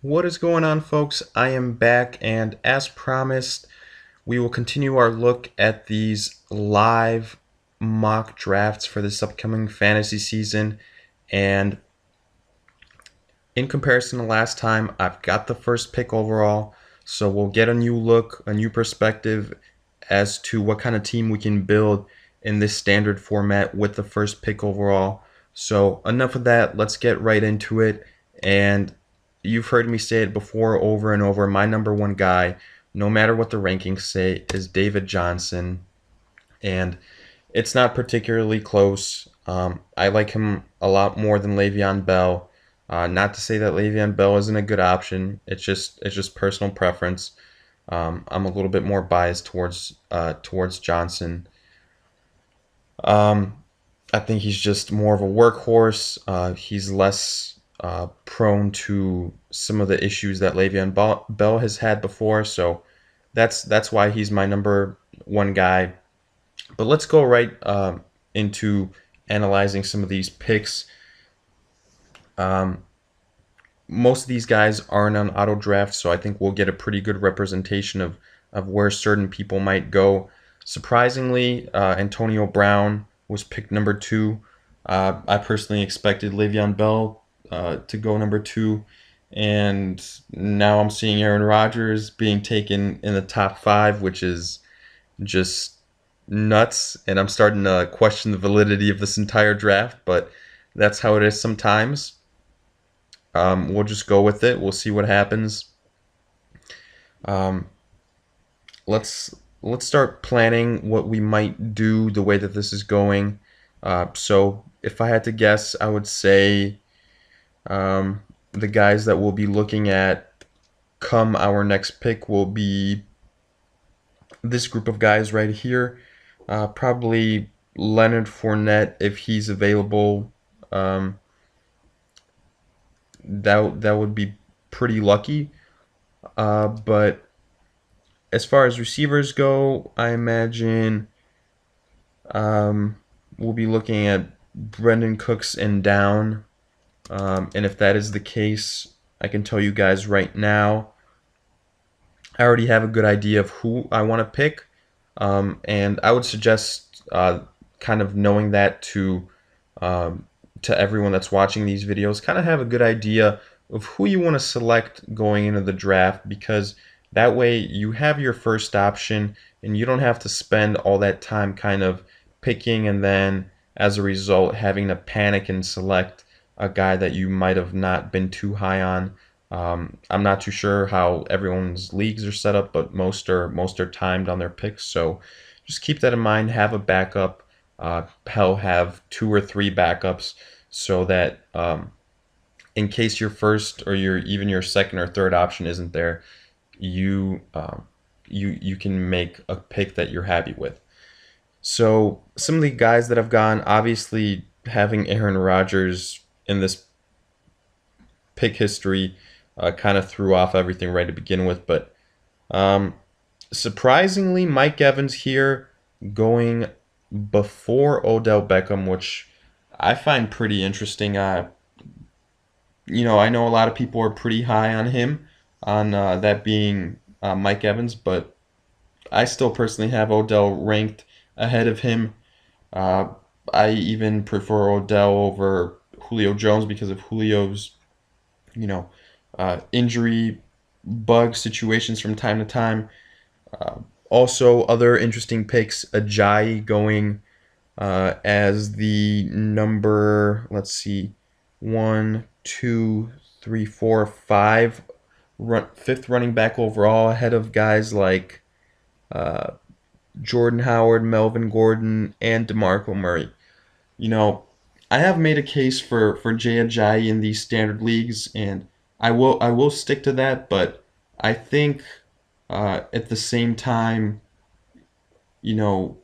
What is going on, folks? I am back, and as promised, we will continue our look at these live mock drafts for this upcoming fantasy season. And in comparison to last time, I've got the first pick overall, so we'll get a new look, a new perspective as to what kind of team we can build in this standard format with the first pick overall. So, enough of that, let's get right into it. And you've heard me say it before over and over. My number one guy, no matter what the rankings say, is David Johnson. And it's not particularly close. I like him a lot more than Le'Veon Bell. Not to say that Le'Veon Bell isn't a good option. It's just personal preference. I'm a little bit more biased towards Johnson. Um, I think he's just more of a workhorse. He's less prone to some of the issues that Bell has had before. So that's why he's my number one guy. But let's go right into analyzing some of these picks. Um, Most of these guys aren't on auto draft, so I think we'll get a pretty good representation of where certain people might go. Surprisingly, Antonio Brown was picked number two. I personally expected Le'Veon Bell to go number two, and now I'm seeing Aaron Rodgers being taken in the top five, which is just nuts. And I'm starting to question the validity of this entire draft, but that's how it is sometimes. We'll just go with it. We'll see what happens. Um, let's start planning what we might do the way that this is going. So if I had to guess, I would say the guys that we'll be looking at come our next pick will be this group of guys right here. Probably Leonard Fournette if he's available. Um, that would be pretty lucky. But as far as receivers go, I imagine um, we'll be looking at Brendan Cooks and down. And if that is the case, I can tell you guys right now, I already have a good idea of who I want to pick. And I would suggest kind of knowing that um, to everyone that's watching these videos, kind of have a good idea of who you want to select going into the draft because that way you have your first option and you don't have to spend all that time kind of picking and then as a result having to panic and select a guy that you might have not been too high on. I'm not too sure how everyone's leagues are set up, but most are timed on their picks. So just keep that in mind. Have a backup. Hell, have two or three backups so that in case your first or your second or third option isn't there, you can make a pick that you're happy with. So some of the guys that have gone, obviously having Aaron Rodgers in this pick history kind of threw off everything right to begin with. But um, surprisingly, Mike Evans here going before Odell Beckham, which I find pretty interesting. I know a lot of people are pretty high on him, on that being Mike Evans, but I still personally have Odell ranked ahead of him. Uh, I even prefer Odell over Julio Jones because of Julio's, you know, injury bug situations from time to time. Uh, Also, other interesting picks: Ajayi going as the number. Let's see, one, two, three, four, five, fifth running back overall, ahead of guys like uh, Jordan Howard, Melvin Gordon, and DeMarco Murray. You know, I have made a case for Jay Ajayi in these standard leagues, and I will stick to that. But I think at the same time, you know,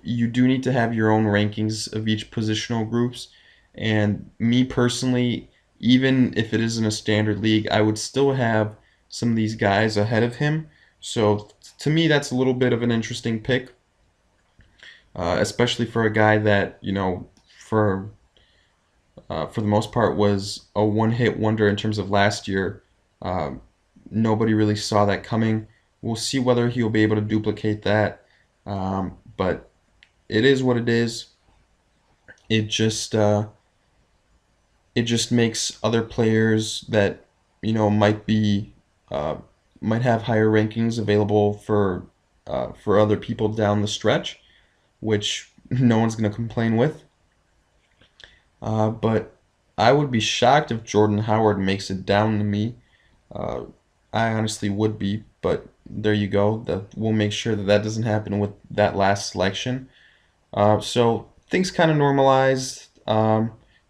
you do need to have your own rankings of each positional groups. And me personally, even if it isn't a standard league, I would still have some of these guys ahead of him. So to me, that's a little bit of an interesting pick, especially for a guy that for the most part was a one-hit wonder in terms of last year. Uh, Nobody really saw that coming. We'll see whether he'll be able to duplicate that. But it is what it is. It just uh, it just makes other players that might be uh, might have higher rankings available for other people down the stretch, which no one's going to complain with. But I would be shocked if Jordan Howard makes it down to me. Uh, I honestly would be, but there you go. We'll make sure that that doesn't happen with that last selection. So things kind of normalized.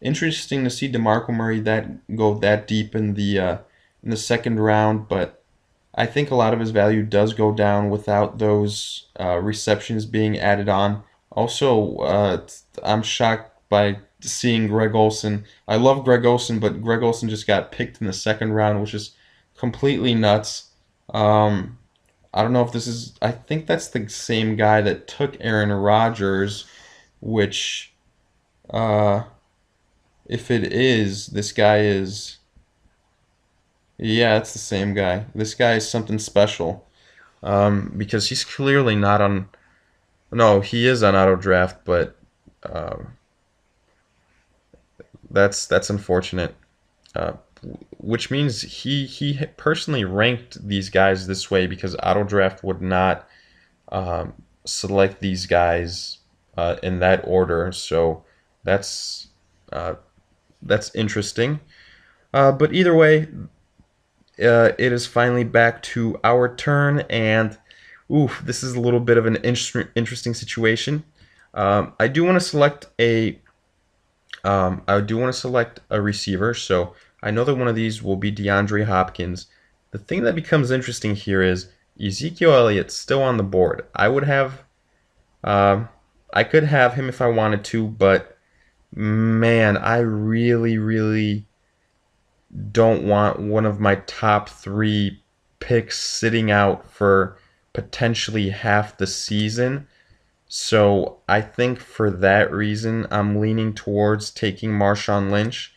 Interesting to see DeMarco Murray that go that deep in the second round, but I think a lot of his value does go down without those receptions being added on. Also, I'm shocked by seeing Greg Olsen. I love Greg Olsen, but Greg Olsen just got picked in the second round, which is completely nuts. Um, I don't know if this is. I think that's the same guy that took Aaron Rodgers, which, uh, if it is, this guy is. Yeah, it's the same guy. This guy is something special. Because he's clearly not on. No, he is on auto draft, but um, that's unfortunate. Uh, which means he personally ranked these guys this way because auto draft would not um, select these guys in that order. So that's uh, that's interesting. But either way, it is finally back to our turn, and oof, this is a little bit of an interesting situation. I do want to select a receiver, so I know that one of these will be DeAndre Hopkins. The thing that becomes interesting here is Ezekiel Elliott still on the board. Um, I could have him if I wanted to, but man, I really, really don't want one of my top three picks sitting out for potentially half the season. So I think for that reason, I'm leaning towards taking Marshawn Lynch.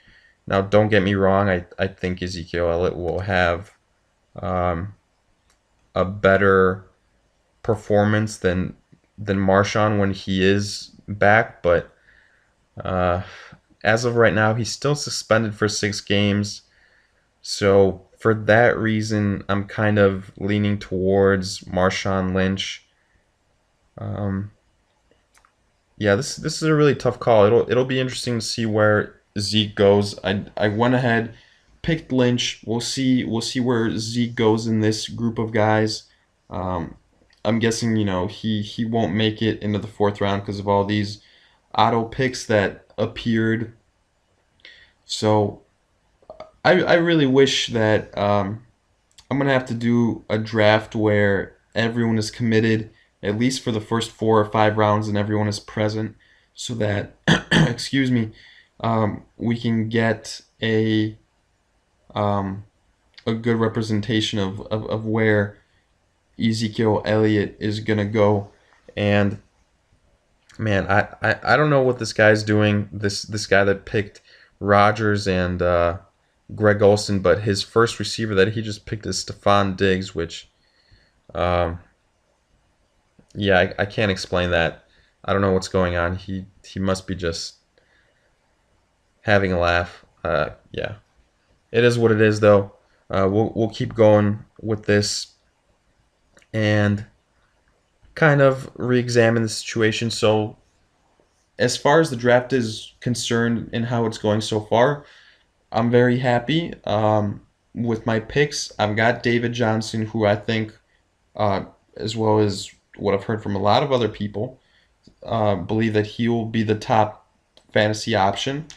Now, don't get me wrong, I think Ezekiel Elliott will have um, a better performance than Marshawn when he is back, but uh, as of right now, he's still suspended for 6 games. So for that reason, I'm kind of leaning towards Marshawn Lynch. Um, yeah, this is a really tough call. It'll be interesting to see where Zeke goes. I went ahead, picked Lynch. We'll see where Zeke goes in this group of guys. Um, I'm guessing he won't make it into the fourth round because of all these auto picks that appeared. So I really wish that I'm gonna have to do a draft where everyone is committed at least for the first 4 or 5 rounds and everyone is present, so that excuse me, we can get um, a good representation of where Ezekiel Elliott is gonna go. And man, I don't know what this guy's doing. This guy that picked Rodgers and Greg Olsen, but his first receiver that he just picked is Stephon Diggs, which um, yeah, I can't explain that. I don't know what's going on. He must be just having a laugh. Yeah, it is what it is, though. We'll keep going with this and kind of re-examine the situation. So as far as the draft is concerned and how it's going so far, I'm very happy with my picks. I've got David Johnson, who I think, uh, as well as what I've heard from a lot of other people, believe that he will be the top fantasy option.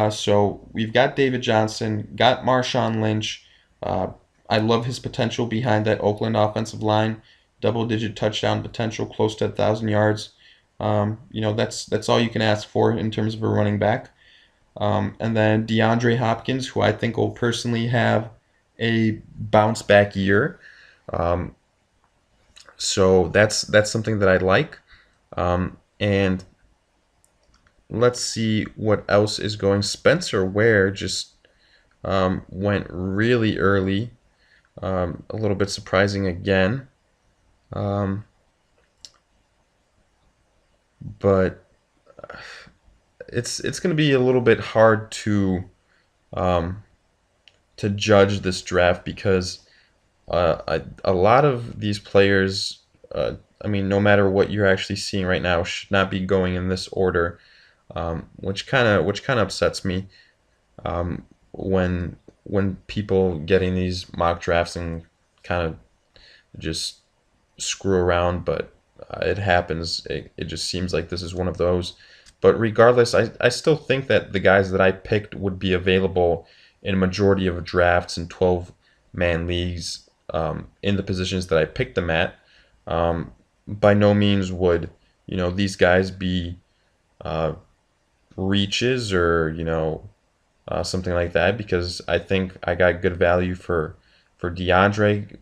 So we've got David Johnson, got Marshawn Lynch. Uh, I love his potential behind that Oakland offensive line, double-digit touchdown potential, close to 1,000 yards. That's all you can ask for in terms of a running back. And then DeAndre Hopkins, who I think will personally have a bounce back year. Um, so that's something that I like. And let's see what else is going. Spencer Ware just went really early. A little bit surprising again. Um, but it's going to be a little bit hard um, to judge this draft because a lot of these players, I mean, no matter what you're actually seeing right now, should not be going in this order, which kind of upsets me when people getting these mock drafts and kind of just screw around, but it happens. It just seems like this is one of those. But regardless, I still think that the guys that I picked would be available in a majority of drafts in 12-man leagues in the positions that I picked them at. By no means would these guys be uh, reaches or something like that because I think I got good value for DeAndre,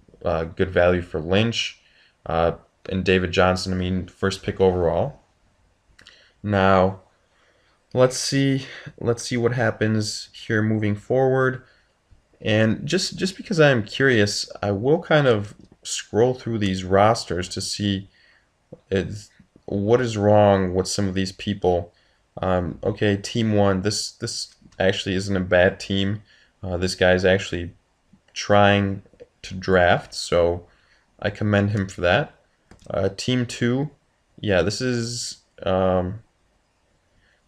good value for Lynch, uh, and David Johnson. I mean, first pick overall. Now let's see what happens here moving forward. And just because I am curious, I will kind of scroll through these rosters to see it's, what is wrong with some of these people. Okay, team one. This actually isn't a bad team. This guy's actually trying to draft, so I commend him for that. Team two, yeah, this is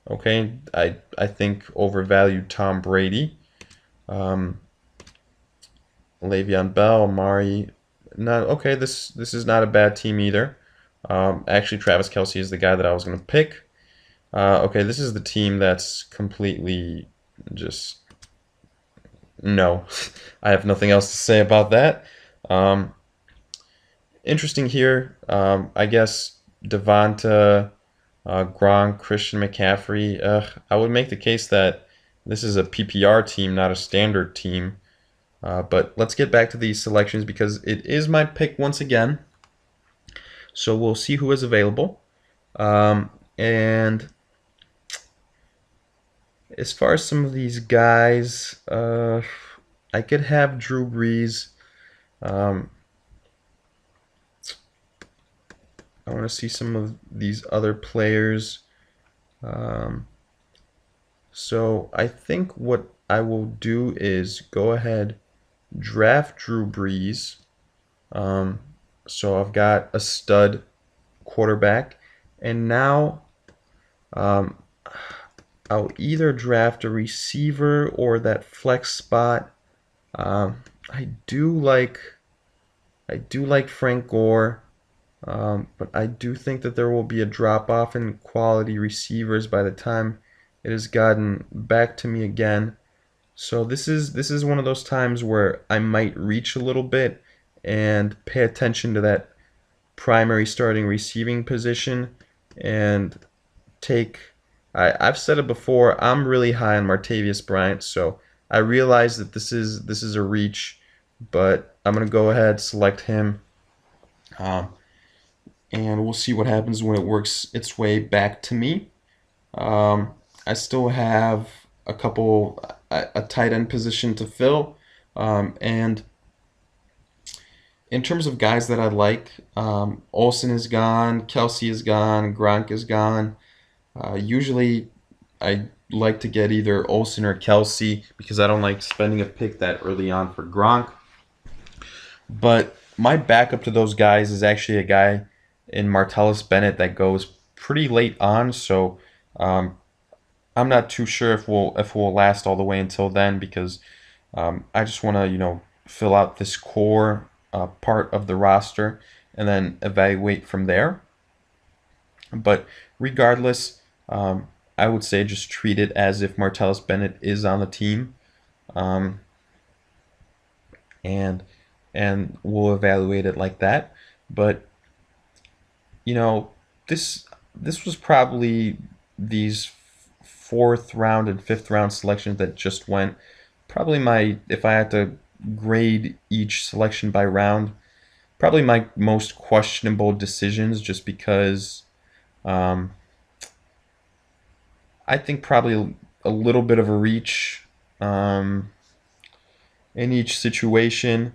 okay. I think overvalued Tom Brady, um, Le'Veon Bell, Mari. Not okay. This is not a bad team either. Actually, Travis Kelce is the guy that I was going to pick. Okay, this is the team that's completely just no. I have nothing else to say about that. Um, Interesting here. I guess Devonta, Gronk, Christian McCaffrey. I would make the case that this is a PPR team, not a standard team. But let's get back to these selections because it is my pick once again. So we'll see who is available. And as far as some of these guys, I could have Drew Brees. Um, I want to see some of these other players. Um, so I think what I will do is go ahead, draft Drew Brees. Um, so I've got a stud quarterback, and now um, I'll either draft a receiver or that flex spot. Um, I do like I do like Frank Gore. But I do think that there will be a drop off in quality receivers by the time it has gotten back to me again. So this is one of those times where I might reach a little bit and pay attention to that primary starting receiving position and take I've said it before, I'm really high on Martavius Bryant, so I realize that this is a reach, but I'm gonna go ahead select him. Um, and we'll see what happens when it works its way back to me. Um, I still have a tight end position to fill, and in terms of guys that I like, Olsen is gone, Kelsey is gone, Gronk is gone. Usually, I like to get either Olsen or Kelsey because I don't like spending a pick that early on for Gronk. But my backup to those guys is actually a guy in Martellus Bennett that goes pretty late on. So um, I'm not too sure if we'll last all the way until then because I just want to fill out this core part of the roster and then evaluate from there. But regardless, I would say just treat it as if Martellus Bennett is on the team. Um, and we'll evaluate it like that. But you know, this was probably these fourth round and fifth round selections that just went. Probably my if I had to grade each selection by round, probably my most questionable decisions, just because um, I think probably a little bit of a reach um, in each situation.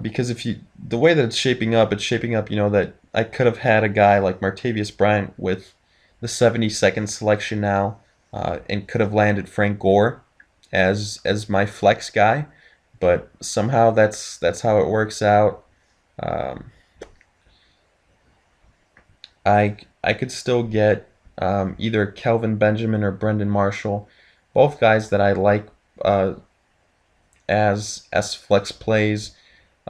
because if you the way that it's shaping up, that I could have had a guy like Martavius Bryant with the 72nd selection now, and could have landed Frank Gore as my flex guy, but somehow that's how it works out. Um, I could still get either Kelvin Benjamin or Brendan Marshall, both guys that I like uh, as flex plays.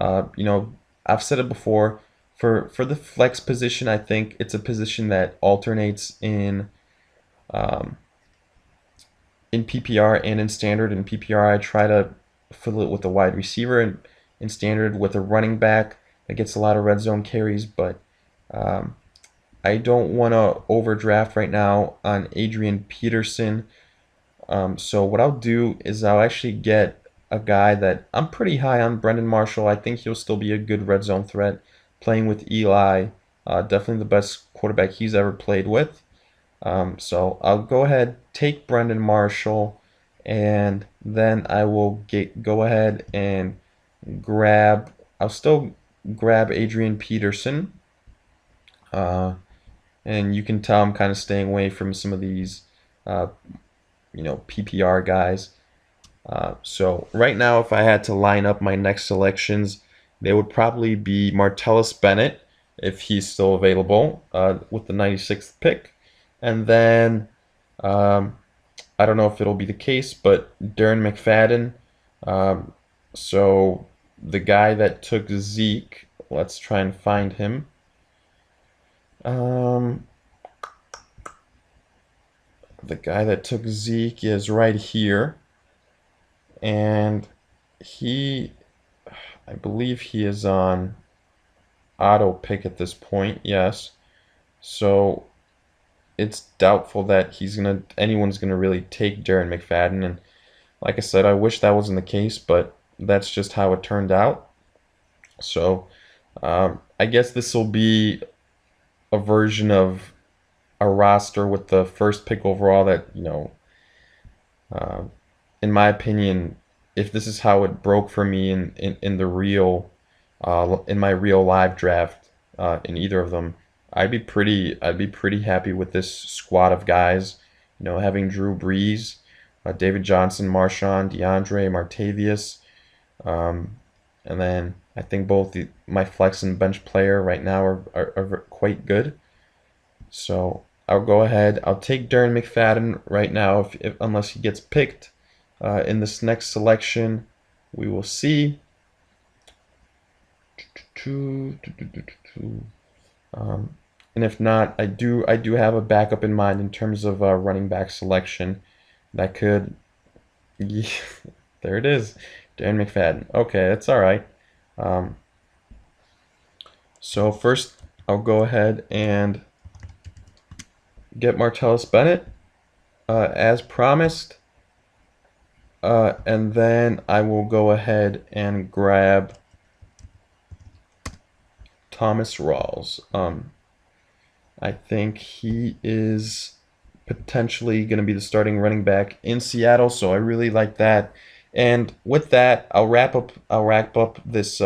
You know, I've said it before. For the flex position, I think it's a position that alternates um, in PPR and in standard. In PPR, I try to fill it with a wide receiver, and in standard with a running back that gets a lot of red zone carries. But um, I don't want to overdraft right now on Adrian Peterson. So what I'll do is I'll actually get a guy that I'm pretty high on, Brendan Marshall. I think he'll still be a good red zone threat playing with Eli. Definitely the best quarterback he's ever played with. So I'll go ahead, take Brendan Marshall, and then I will go ahead and grab. I'll still grab Adrian Peterson. Uh, and you can tell I'm kind of staying away from some of these, uh, PPR guys. So right now, if I had to line up my next selections, they would probably be Martellus Bennett, if he's still available, with the 96th pick. And then um, I don't know if it'll be the case, but Darren McFadden. Um, so the guy that took Zeke, let's try and find him. Um, the guy that took Zeke is right here, and he, I believe he is on auto pick at this point. Yes, so it's doubtful that anyone's gonna really take Darren McFadden. And like I said, I wish that wasn't the case, but that's just how it turned out. So I guess this will be a version of a roster with the first pick overall that, uh, in my opinion, if this is how it broke for me in the real, in my real live draft, in either of them, I'd be pretty happy with this squad of guys. Having Drew Brees, David Johnson, Marshawn, DeAndre, Martavius, um, and then I think both my flex and bench player right now are quite good. So I'll go ahead. I'll take Darren McFadden right now, if unless he gets picked in this next selection. We will see. Um, and if not, I do have a backup in mind in terms of running back selection that could. Yeah, there it is, Darren McFadden. Okay, that's all right. Um, so first, I'll go ahead and get Martellus Bennett as promised, and then I will go ahead and grab Thomas Rawls. I think he is potentially going to be the starting running back in Seattle, so I really like that. And with that, I'll wrap up this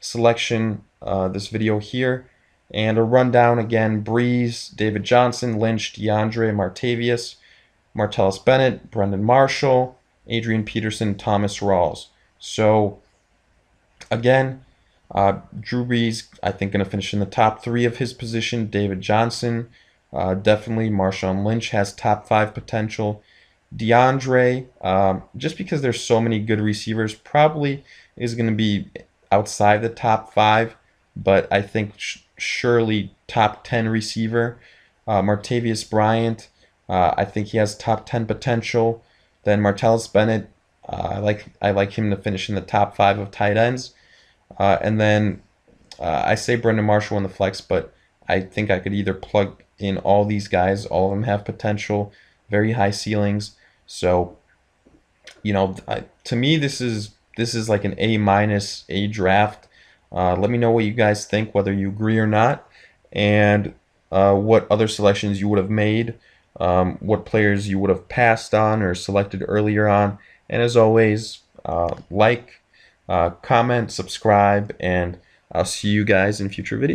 selection, this video here, and a rundown again: Breeze, David Johnson, Lynch, DeAndre, Martavius, Martellus Bennett, Brendan Marshall, Adrian Peterson, Thomas Rawls. So again, Drew Brees, I think, going to finish in the top three of his position. David Johnson, definitely. Marshawn Lynch has top five potential. DeAndre, just because there's so many good receivers, probably is going to be outside the top five, but I think surely top 10 receiver. Martavius Bryant, I think he has top 10 potential. Then Martellus Bennett, I like him to finish in the top five of tight ends. And then I say Brendan Marshall in the flex, but I think I could either plug in all these guys. All of them have potential, very high ceilings. So, to me, this is like an A minus A draft. Let me know what you guys think, whether you agree or not, and what other selections you would have made, what players you would have passed on or selected earlier on. And as always, like, comment, subscribe, and I'll see you guys in future videos.